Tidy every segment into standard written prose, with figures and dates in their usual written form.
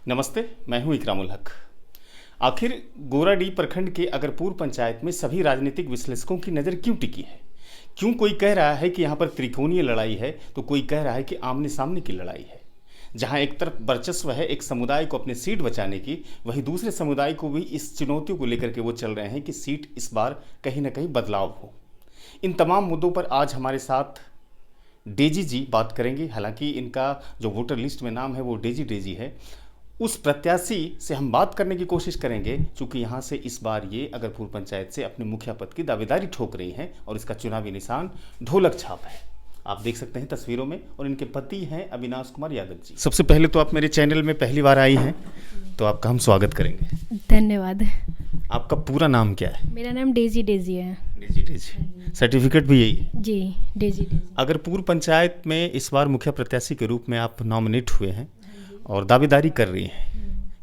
नमस्ते, मैं हूं इकरामुल हक। आखिर गोराडीह प्रखंड के अगरपुर पंचायत में सभी राजनीतिक विश्लेषकों की नज़र क्यों टिकी है? क्यों कोई कह रहा है कि यहाँ पर त्रिकोणीय लड़ाई है तो कोई कह रहा है कि आमने सामने की लड़ाई है। जहाँ एक तरफ वर्चस्व है एक समुदाय को अपनी सीट बचाने की, वहीं दूसरे समुदाय को भी इस चुनौतियों को लेकर के वो चल रहे हैं कि सीट इस बार कहीं ना कहीं बदलाव हो। इन तमाम मुद्दों पर आज हमारे साथ डेजी जी बात करेंगे। हालांकि इनका जो वोटर लिस्ट में नाम है वो डेजी है। उस प्रत्याशी से हम बात करने की कोशिश करेंगे, क्योंकि यहाँ से इस बार ये अगरपुर पंचायत से अपने मुखिया पद की दावेदारी ठोक रही हैं और इसका चुनावी निशान ढोलक छाप है। आप देख सकते हैं तस्वीरों में, और इनके पति हैं अविनाश कुमार यादव जी। सबसे पहले तो आप मेरे चैनल में पहली बार आई हैं, तो आपका हम स्वागत करेंगे। धन्यवाद। आपका पूरा नाम क्या है? मेरा नाम डेजी है। डेजी। सर्टिफिकेट भी यही है? जी, डेजी। अगरपुर पंचायत में इस बार मुखिया प्रत्याशी के रूप में आप नॉमिनेट हुए हैं और दावेदारी कर रही हैं।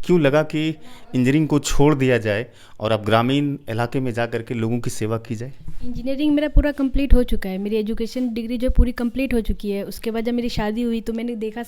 क्यों लगा कि इंजीनियरिंग को छोड़ दिया जाए और अब ग्रामीण इलाके में जा कर के लोगों की सेवा की जाए? इंजीनियरिंग मेरा पूरा कंप्लीट हो चुका है। मेरी एजुकेशन डिग्री जो पूरी कंप्लीट हो चुकी है। उसके बाद जब मेरी शादी हुई तो मैंने देखा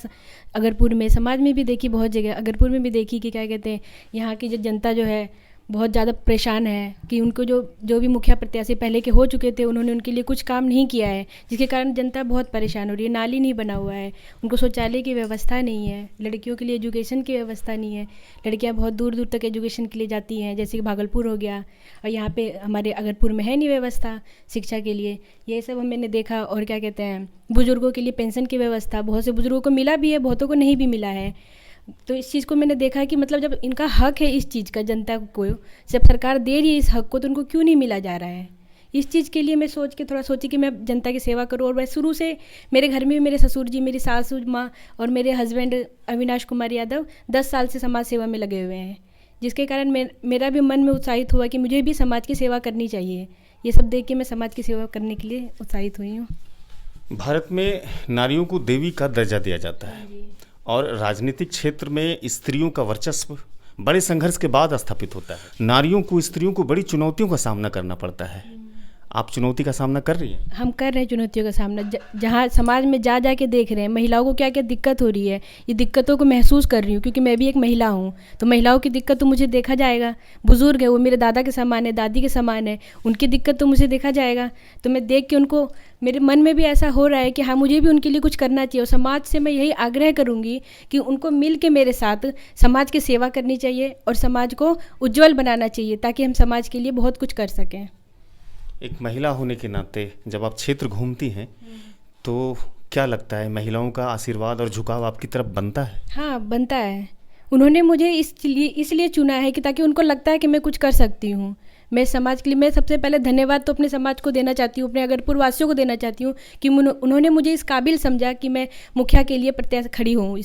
अगरपुर में, समाज में भी देखी, बहुत जगह अगरपुर में भी देखी कि क्या कहते हैं, यहाँ की जो जनता जो है बहुत ज़्यादा परेशान है कि उनको जो भी मुखिया प्रत्याशी पहले के हो चुके थे उन्होंने उनके लिए कुछ काम नहीं किया है, जिसके कारण जनता बहुत परेशान हो रही है। नाली नहीं बना हुआ है, उनको शौचालय की व्यवस्था नहीं है, लड़कियों के लिए एजुकेशन की व्यवस्था नहीं है। लड़कियां बहुत दूर दूर तक एजुकेशन के लिए जाती हैं, जैसे कि भागलपुर हो गया, और यहाँ पे हमारे अगरपुर में है नहीं व्यवस्था शिक्षा के लिए। ये सब मैंने देखा। और क्या कहते हैं, बुज़ुर्गों के लिए पेंशन की व्यवस्था बहुत से बुज़ुर्गों को मिला भी है, बहुतों को नहीं भी मिला है। तो इस चीज़ को मैंने देखा कि मतलब जब इनका हक है इस चीज़ का, जनता को जब सरकार दे रही है इस हक को, तो उनको क्यों नहीं मिला जा रहा है। इस चीज़ के लिए मैं सोची कि मैं जनता की सेवा करूं। और मैं शुरू से मेरे घर में भी मेरे ससुर जी, मेरी सासू माँ और मेरे हस्बैंड अविनाश कुमार यादव 10 साल से समाज सेवा में लगे हुए हैं, जिसके कारण मेरा भी मन में उत्साहित हुआ कि मुझे भी समाज की सेवा करनी चाहिए। ये सब देख के मैं समाज की सेवा करने के लिए उत्साहित हुई हूँ। भारत में नारियों को देवी का दर्जा दिया जाता है और राजनीतिक क्षेत्र में स्त्रियों का वर्चस्व बड़े संघर्ष के बाद स्थापित होता है। नारियों को, स्त्रियों को बड़ी चुनौतियों का सामना करना पड़ता है। आप चुनौती का सामना कर रही हैं? हम कर रहे हैं चुनौतियों का सामना। जहाँ समाज में जा के देख रहे हैं महिलाओं को क्या क्या दिक्कत हो रही है, ये दिक्कतों को महसूस कर रही हूँ, क्योंकि मैं भी एक महिला हूँ। तो महिलाओं की दिक्कत तो मुझे देखा जाएगा। बुजुर्ग है, वो मेरे दादा के समान है, दादी के समान है, उनकी दिक्कत तो मुझे देखा जाएगा। तो मैं देख के उनको, मेरे मन में भी ऐसा हो रहा है कि हाँ, मुझे भी उनके लिए कुछ करना चाहिए। और समाज से मैं यही आग्रह करूँगी कि उनको मिल के मेरे साथ समाज की सेवा करनी चाहिए और समाज को उज्जवल बनाना चाहिए, ताकि हम समाज के लिए बहुत कुछ कर सकें। एक महिला होने के नाते जब आप क्षेत्र घूमती हैं तो क्या लगता है, महिलाओं का आशीर्वाद और झुकाव आपकी तरफ बनता है? हाँ, बनता है। उन्होंने मुझे इसलिए चुना है कि ताकि उनको लगता है कि मैं कुछ कर सकती हूँ। मैं समाज के लिए, मैं सबसे पहले धन्यवाद तो अपने समाज को देना चाहती हूँ, अपने अगरपुर वासियों को देना चाहती हूँ कि उन्होंने मुझे इस काबिल समझा कि मैं मुखिया के लिए प्रत्याशी खड़ी हूँ।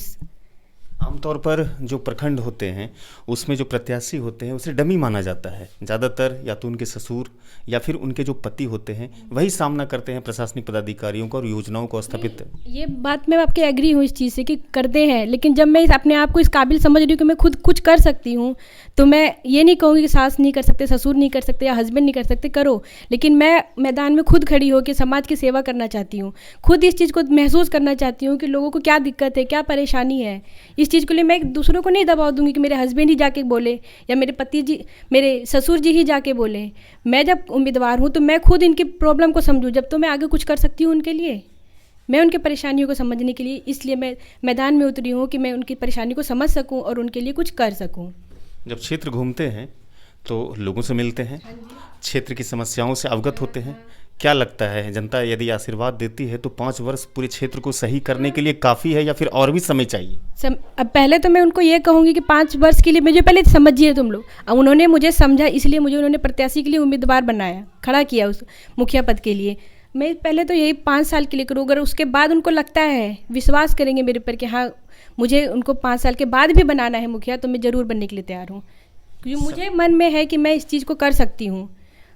आमतौर पर जो प्रखंड होते हैं उसमें जो प्रत्याशी होते हैं उसे डमी माना जाता है। ज़्यादातर या तो उनके ससुर या फिर उनके जो पति होते हैं वही सामना करते हैं प्रशासनिक पदाधिकारियों को और योजनाओं को स्थापित। ये बात मैं आपके एग्री हूँ इस चीज़ से कि करते हैं, लेकिन जब मैं अपने आप को इस काबिल समझ रही हूँ कि मैं खुद कुछ कर सकती हूँ, तो मैं ये नहीं कहूँगी कि सास नहीं कर सकते, ससुर नहीं कर सकते या हस्बैंड नहीं कर सकते, करो। लेकिन मैं मैदान में खुद खड़ी हो के समाज की सेवा करना चाहती हूँ। खुद इस चीज़ को महसूस करना चाहती हूँ कि लोगों को क्या दिक्कत है, क्या परेशानी है। इस चीज़ के लिए मैं दूसरों को नहीं दबाव दूंगी कि मेरे हस्बैंड ही जाके बोले या मेरे पति जी, मेरे ससुर जी ही जाके बोले। मैं जब उम्मीदवार हूँ तो मैं खुद इनकी प्रॉब्लम को समझूँ, जब तो मैं आगे कुछ कर सकती हूँ उनके लिए, मैं उनके परेशानियों को समझने के लिए। इसलिए मैं मैदान में उतरी हूँ कि मैं उनकी परेशानी को समझ सकूँ और उनके लिए कुछ कर सकूँ। जब क्षेत्र घूमते हैं तो लोगों से मिलते हैं, क्षेत्र की समस्याओं से अवगत होते हैं, क्या लगता है जनता यदि आशीर्वाद देती है तो 5 वर्ष पूरे क्षेत्र को सही करने के लिए काफ़ी है या फिर और भी समय चाहिए? अब पहले तो मैं उनको ये कहूँगी कि 5 वर्ष के लिए मुझे पहले समझिए तुम लोग। अब उन्होंने मुझे समझा, इसलिए मुझे उन्होंने प्रत्याशी के लिए उम्मीदवार बनाया, खड़ा किया उस मुखिया पद के लिए। मैं पहले तो यही 5 साल के लिए करूँ। अगर उसके बाद उनको लगता है, विश्वास करेंगे मेरे पर कि हाँ मुझे उनको 5 साल के बाद भी बनाना है मुखिया, तो मैं ज़रूर बनने के लिए तैयार हूँ। क्योंकि मुझे मन में है कि मैं इस चीज़ को कर सकती हूँ,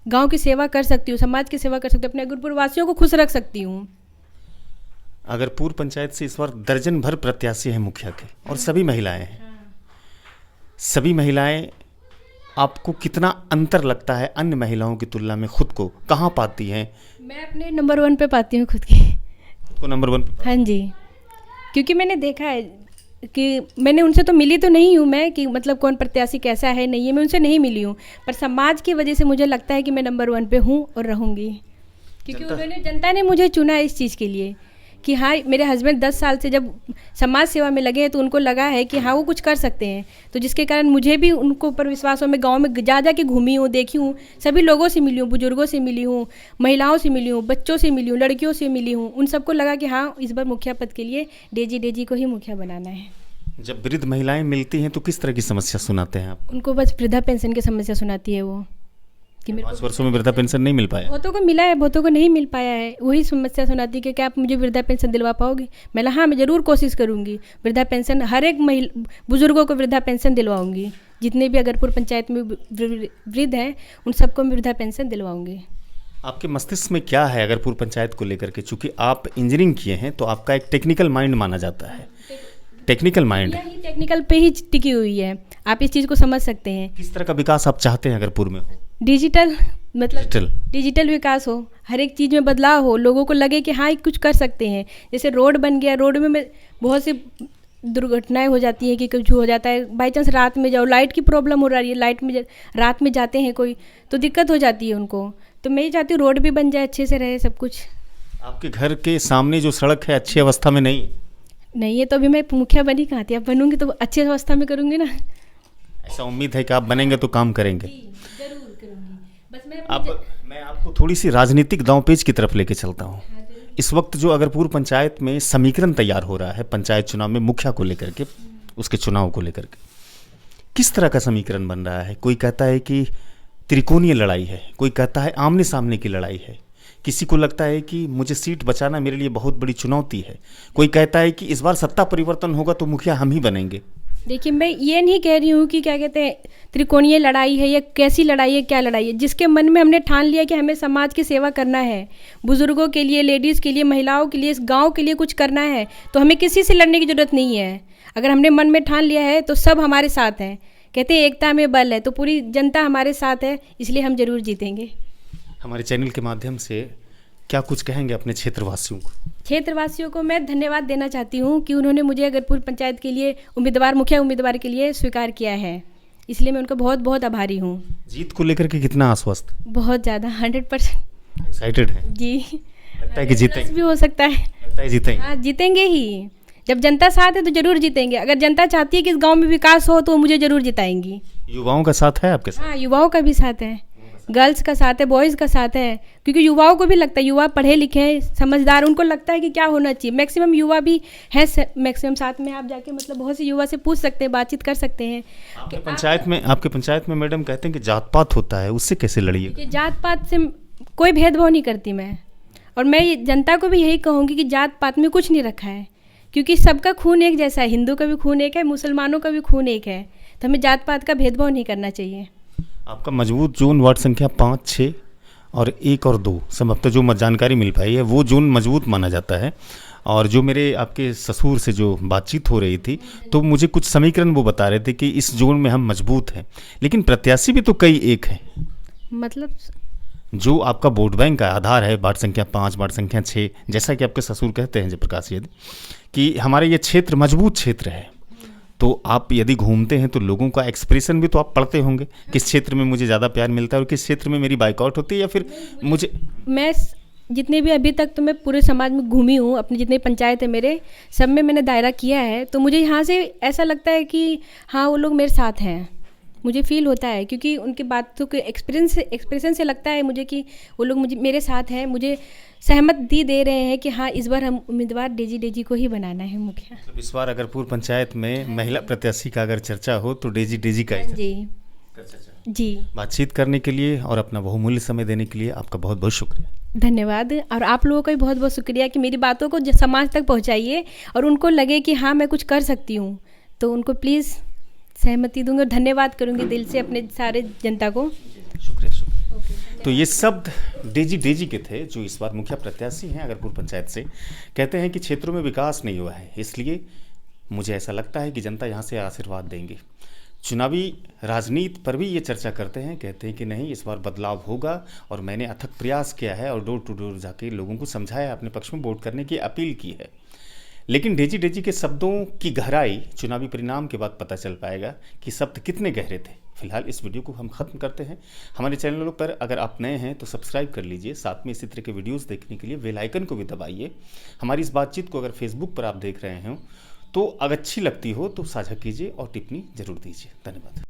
गांव की सेवा कर सकती हूँ, समाज की सेवा कर सकती हूँ, अपने अगरपुर वासियों को खुश रख सकती हूँ। अगरपुर पंचायत से इस बार दर्जन भर प्रत्याशी हैं मुखिया के और सभी महिलाएं हैं। सभी महिलाएं, आपको कितना अंतर लगता है अन्य महिलाओं की तुलना में? खुद को कहाँ पाती हैं? मैं अपने नंबर 1 पे पाती हूँ खुद की। खुद को नंबर 1 पे? हाँ जी, क्योंकि मैंने देखा है कि मैंने उनसे तो मिली तो नहीं हूँ मैं, कि मतलब कौन प्रत्याशी कैसा है नहीं है, मैं उनसे नहीं मिली हूँ, पर समाज की वजह से मुझे लगता है कि मैं नंबर 1 पे हूँ और रहूँगी, क्योंकि जनता ने मुझे चुना है इस चीज़ के लिए कि हाँ, मेरे हस्बैंड 10 साल से जब समाज सेवा में लगे हैं तो उनको लगा है कि हाँ वो कुछ कर सकते हैं, तो जिसके कारण मुझे भी उनको ऊपर विश्वास हो। मैं गांव में जा जा के घूमी हूँ, देखी हूँ, सभी लोगों से मिली हूँ, बुजुर्गों से मिली हूँ, महिलाओं से मिली हूँ, बच्चों से मिली हूँ, लड़कियों से मिली हूँ, उन सबको लगा कि हाँ इस बार मुखिया पद के लिए डेजी को ही मुखिया बनाना है। जब वृद्ध महिलाएं मिलती हैं तो किस तरह की समस्या सुनाते हैं आप? उनको बस वृद्धा पेंशन की समस्या सुनाती है वो, कि मेरे 5 वर्षों में वृद्धा पेंशन नहीं मिल पाया। बहुतों को मिला है, बहुतों को नहीं मिल पाया है, वही समस्या सुनाती है कि क्या आप मुझे वृद्धा पेंशन दिलवा पाओगे। मैंने हाँ, मैं ज़रूर कोशिश करूँगी, वृद्धा पेंशन हर एक महिला बुजुर्गों को वृद्धा पेंशन दिलवाऊँगी, जितने भी अगरपुर पंचायत में वृद्ध हैं उन सबको मैं वृद्धा पेंशन दिलवाऊँगी। आपके मस्तिष्क में क्या है अगरपुर पंचायत को लेकर के? चूंकि आप इंजीनियरिंग किए हैं तो आपका एक टेक्निकल माइंड माना जाता है, टेक्निकल माइंड यही टेक्निकल पे ही टिकी हुई है, आप इस चीज़ को समझ सकते हैं। किस तरह का विकास आप चाहते हैं अगरपुर में हो? डिजिटल, मतलब डिजिटल विकास हो, हर एक चीज़ में बदलाव हो, लोगों को लगे कि हाँ कुछ कर सकते हैं। जैसे रोड बन गया, रोड में बहुत सी दुर्घटनाएं हो जाती हैं कि कुछ हो जाता है, बाई चांस रात में जाओ, लाइट की प्रॉब्लम हो रही है, लाइट में रात में जाते हैं कोई तो दिक्कत हो जाती है उनको, तो मैं ये चाहती हूँ रोड भी बन जाए, अच्छे से रहे सब कुछ। आपके घर के सामने जो सड़क है अच्छी अवस्था में नहीं है, तो अभी मैं मुखिया बनी कहाँ थी, अब बनूंगी तो अच्छी अवस्था में करूँगी ना। ऐसा उम्मीद है कि आप बनेंगे तो काम करेंगे? जरूर करूँगी, बस मैं आपको थोड़ी सी राजनीतिक दांवपेच की तरफ लेके चलता हूँ। इस वक्त जो अगरपुर पंचायत में समीकरण तैयार हो रहा है पंचायत चुनाव में, मुखिया को लेकर के, उसके चुनाव को लेकर के, किस तरह का समीकरण बन रहा है? कोई कहता है कि त्रिकोणीय लड़ाई है, कोई कहता है आमने सामने की लड़ाई है, किसी को लगता है कि मुझे सीट बचाना मेरे लिए बहुत बड़ी चुनौती है, कोई कहता है कि इस बार सत्ता परिवर्तन होगा तो मुखिया हम ही बनेंगे। देखिए, मैं ये नहीं कह रही हूँ कि क्या कहते हैं त्रिकोणीय लड़ाई है या कैसी लड़ाई है, क्या लड़ाई है। जिसके मन में हमने ठान लिया कि हमें समाज की सेवा करना है, बुजुर्गों के लिए, लेडीज़ के लिए, महिलाओं के लिए, इस गाँव के लिए कुछ करना है, तो हमें किसी से लड़ने की ज़रूरत नहीं है। अगर हमने मन में ठान लिया है तो सब हमारे साथ हैं। कहते हैं एकता में बल है, तो पूरी जनता हमारे साथ है, इसलिए हम जरूर जीतेंगे। हमारे चैनल के माध्यम से क्या कुछ कहेंगे अपने क्षेत्रवासियों को? क्षेत्रवासियों को मैं धन्यवाद देना चाहती हूँ कि उन्होंने मुझे अगरपुर पंचायत के लिए मुखिया उम्मीदवार के लिए स्वीकार किया है, इसलिए मैं उनका बहुत बहुत आभारी हूँ। जीत को लेकर के कितना आश्वस्त? बहुत ज़्यादा, 100% एक्साइटेड है जी। लगता है कि जीतेंगे भी हो सकता है, लगता है जीतेंगे। हाँ, जीतेंगे ही। जब जनता साथ है तो जरूर जीतेंगे। अगर जनता चाहती है कि इस गांव में विकास हो तो मुझे जरूर जिताएंगी। युवाओं का साथ है आपके साथ? हाँ, युवाओं का भी साथ है, गर्ल्स का साथ है, बॉयज़ का साथ है, क्योंकि युवाओं को भी लगता है, युवा पढ़े लिखे हैं, समझदार, उनको लगता है कि क्या होना चाहिए। मैक्सिमम युवा भी हैं, मैक्सिमम साथ में आप जाके मतलब बहुत से युवा से पूछ सकते हैं, बातचीत कर सकते हैं। आपके पंचायत में मैडम कहते हैं कि जात पात होता है, उससे कैसे लड़िए? जात पात से कोई भेदभाव नहीं करती मैं, और मैं जनता को भी यही कहूँगी कि जात पात में कुछ नहीं रखा है, क्योंकि सबका खून एक जैसा है, हिंदू का भी खून एक है, मुसलमानों का भी खून एक है, तो हमें जात पात का भेदभाव नहीं करना चाहिए। आपका मजबूत जोन वार्ड संख्या 5, 6 और 1 और 2 सब अब तक जो जानकारी मिल पाई है वो जोन मजबूत माना जाता है। और जो मेरे आपके ससुर से जो बातचीत हो रही थी तो मुझे कुछ समीकरण वो बता रहे थे कि इस जोन में हम मजबूत हैं, लेकिन प्रत्याशी भी तो कई एक हैं। मतलब जो आपका वोट बैंक का आधार है वार्ड संख्या 5, वार्ड संख्या 6, जैसा कि आपके ससुर कहते हैं जयप्रकाश यदि कि हमारे ये क्षेत्र मजबूत क्षेत्र है, तो आप यदि घूमते हैं तो लोगों का एक्सप्रेशन भी तो आप पढ़ते होंगे, किस क्षेत्र में मुझे ज़्यादा प्यार मिलता है और किस क्षेत्र में मेरी बाइकआउट होती है, या फिर मुझे मैं जितने भी अभी तक तो मैं पूरे समाज में घूमी हूँ, अपने जितने पंचायत है मेरे सब में मैंने दायरा किया है, तो मुझे यहाँ से ऐसा लगता है कि हाँ वो लोग मेरे साथ हैं, मुझे फील होता है, क्योंकि उनकी बातों के एक्सप्रेशन से लगता है मुझे कि वो लोग मुझे मेरे साथ हैं, मुझे सहमति दे रहे हैं कि हाँ इस बार हम उम्मीदवार डेजी को ही बनाना है मुखिया। मतलब इस बार अगरपुर पंचायत में महिला प्रत्याशी का अगर चर्चा हो तो डेजी का जी। बातचीत करने के लिए और अपना बहुमूल्य समय देने के लिए आपका बहुत बहुत शुक्रिया। धन्यवाद, और आप लोगों का भी बहुत बहुत शुक्रिया कि मेरी बातों को समाज तक पहुँचाइए और उनको लगे कि हाँ मैं कुछ कर सकती हूँ, तो उनको प्लीज़ सहमति दूंगी और धन्यवाद करूंगी दिल से अपने सारे जनता को। शुक्रिया। तो ये शब्द डेजी के थे जो इस बार मुखिया प्रत्याशी हैं अगरपुर पंचायत से। कहते हैं कि क्षेत्रों में विकास नहीं हुआ है, इसलिए मुझे ऐसा लगता है कि जनता यहाँ से आशीर्वाद देंगे। चुनावी राजनीति पर भी ये चर्चा करते हैं, कहते हैं कि नहीं इस बार बदलाव होगा, और मैंने अथक प्रयास किया है और डोर टू डोर जाके लोगों को समझाया, अपने पक्ष में वोट करने की अपील की है। लेकिन डेजी डेजी के शब्दों की गहराई चुनावी परिणाम के बाद पता चल पाएगा कि शब्द कितने गहरे थे। फिलहाल इस वीडियो को हम ख़त्म करते हैं। हमारे चैनलों पर अगर आप नए हैं तो सब्सक्राइब कर लीजिए, साथ में इसी तरह के वीडियोस देखने के लिए बेल आइकन को भी दबाइए। हमारी इस बातचीत को अगर फेसबुक पर आप देख रहे हो तो अगर अच्छी लगती हो तो साझा कीजिए और टिप्पणी जरूर दीजिए। धन्यवाद।